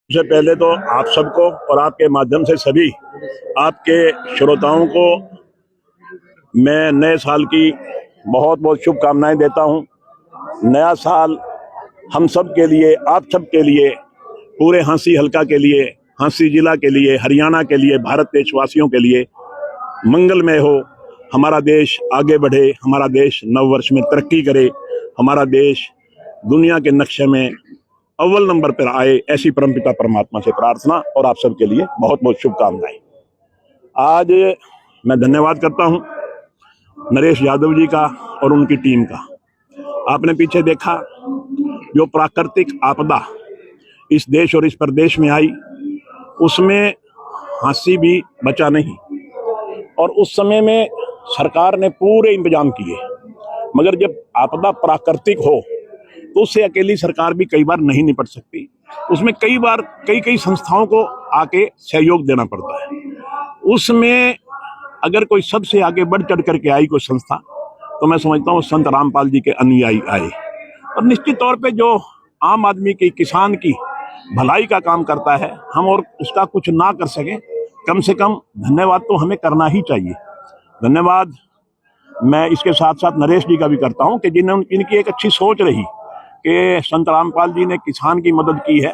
सबसे पहले तो आप सबको और आपके माध्यम से सभी आपके श्रोताओं को मैं नए साल की बहुत बहुत शुभकामनाएं देता हूं। नया साल हम सब के लिए, आप सब के लिए, पूरे हांसी हलका के लिए, हांसी जिला के लिए, हरियाणा के लिए, भारत देशवासियों के लिए मंगलमय हो। हमारा देश आगे बढ़े, हमारा देश नव वर्ष में तरक्की करे, हमारा देश दुनिया के नक्शे में अव्वल नंबर पर आए, ऐसी परमपिता परमात्मा से प्रार्थना और आप सबके लिए बहुत बहुत शुभकामनाएं। आज मैं धन्यवाद करता हूं नरेश यादव जी का और उनकी टीम का। आपने पीछे देखा जो प्राकृतिक आपदा इस देश और इस प्रदेश में आई, उसमें हांसी भी बचा नहीं, और उस समय में सरकार ने पूरे इंतजाम किए। मगर जब आपदा प्राकृतिक हो तो उससे अकेली सरकार भी कई बार नहीं निपट सकती, उसमें कई बार कई संस्थाओं को आके सहयोग देना पड़ता है। उसमें अगर कोई सबसे आगे बढ़ चढ़ करके आई कोई संस्था, तो मैं समझता हूँ संत रामपाल जी के अनुयायी आए। और निश्चित तौर पे जो आम आदमी की, किसान की भलाई का काम करता है, हम और उसका कुछ ना कर सके, कम से कम धन्यवाद तो हमें करना ही चाहिए। धन्यवाद मैं इसके साथ साथ नरेश जी का भी करता हूँ कि इनकी एक अच्छी सोच रही कि संत रामपाल जी ने किसान की मदद की है।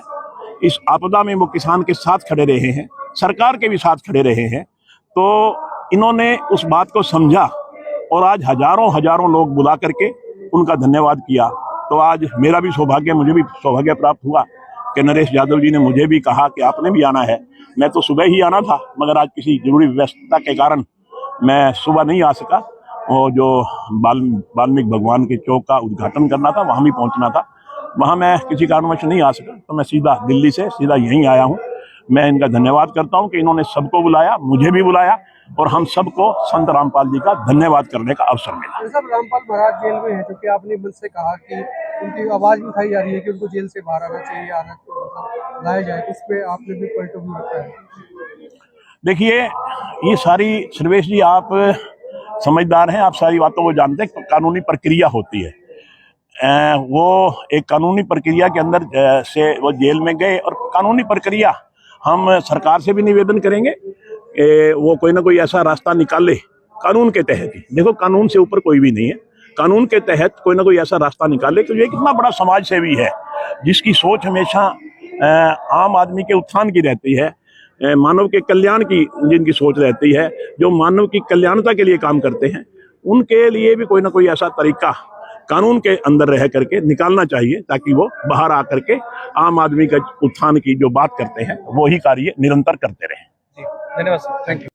इस आपदा में वो किसान के साथ खड़े रहे हैं, सरकार के भी साथ खड़े रहे हैं। तो इन्होंने उस बात को समझा और आज हजारों लोग बुला करके उनका धन्यवाद किया। तो आज मेरा भी सौभाग्य, मुझे भी सौभाग्य प्राप्त हुआ कि नरेश यादव जी ने मुझे भी कहा कि आपने भी आना है। मैं तो सुबह ही आना था, मगर आज किसी जरूरी व्यस्तता के कारण मैं सुबह नहीं आ सका, और जो वाल्मीकि भगवान के चौक का उद्घाटन करना था, वहां भी पहुंचना था, वहां मैं किसी कारणवश नहीं आ सका। तो मैं सीधा दिल्ली से सीधा यहीं आया हूं। मैं इनका धन्यवाद करता हूं कि इन्होंने सबको बुलाया, मुझे भी बुलाया, और हम सबको संत रामपाल जी का धन्यवाद करने का अवसर मिला। सर, रामपाल महाराज जेल में है, क्योंकि आपने मुझसे कहा कि उनकी आवाज भी उठाई जा रही है कि उनको जेल से बाहर आना चाहिए, लाया जाए, इस पे आपने भी पॉइंट ऑफ व्यू रखा है। देखिए, ये सारी, सर्वेश जी आप समझदार हैं, आप सारी बातों को जानते हैं। कानूनी प्रक्रिया होती है, वो एक कानूनी प्रक्रिया के अंदर से वो जेल में गए, और कानूनी प्रक्रिया हम सरकार से भी निवेदन करेंगे वो कोई ना कोई ऐसा रास्ता निकाले कानून के तहत ही। देखो, कानून से ऊपर कोई भी नहीं है, कानून के तहत कोई ना कोई ऐसा रास्ता निकाले। तो ये कितना बड़ा समाज सेवी है जिसकी सोच हमेशा आम आदमी के उत्थान की रहती है, मानव के कल्याण की जिनकी सोच रहती है, जो मानव की कल्याणता के लिए काम करते हैं, उनके लिए भी कोई ना कोई ऐसा तरीका कानून के अंदर रह करके निकालना चाहिए, ताकि वो बाहर आकर के आम आदमी का उत्थान की जो बात करते हैं वो ही कार्य निरंतर करते रहें। धन्यवाद सर, थैंक यू।